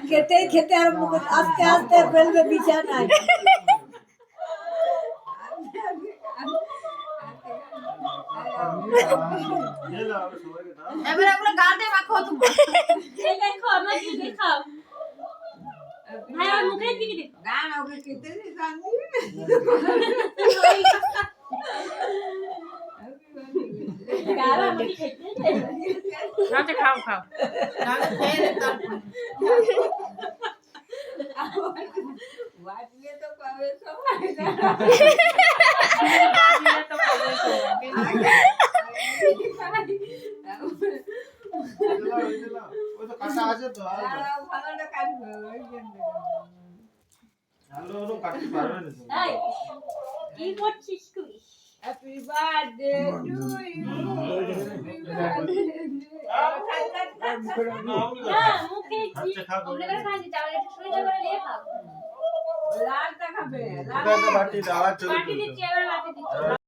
খেতে খেতে আর আস্তে আস্তে ফেলবে বিছানায়। এবার আমরা গালতে মাখো তুমি। এই দেখো আমার কি দেখাও ভাই আর মুখে কি দেখো না না ওকে খেতে দিই জানি। গাল আমাকে খেতে দে রাতে খাও খাও তাহলে খেয়ে নে তারপর। বাজলে তো পাবে সবাই না। তো খাবে তো ওই তো কাটা আছে তো ভালোটা কাটবে ওই জন্য। ভালো হলো কাটতে পারবে না তো। এই কি করছিস তুই Happy birthday to you. না মুখে কি আচ্ছা খাবো ওগুলো করে খাই যাও একটু সুইটা করে নিয়ে খাও লালটা খাবে ওটা তো বাটি দাওয়া চলে বাটি দিচ্ছি এবার বাটি দিচ্ছি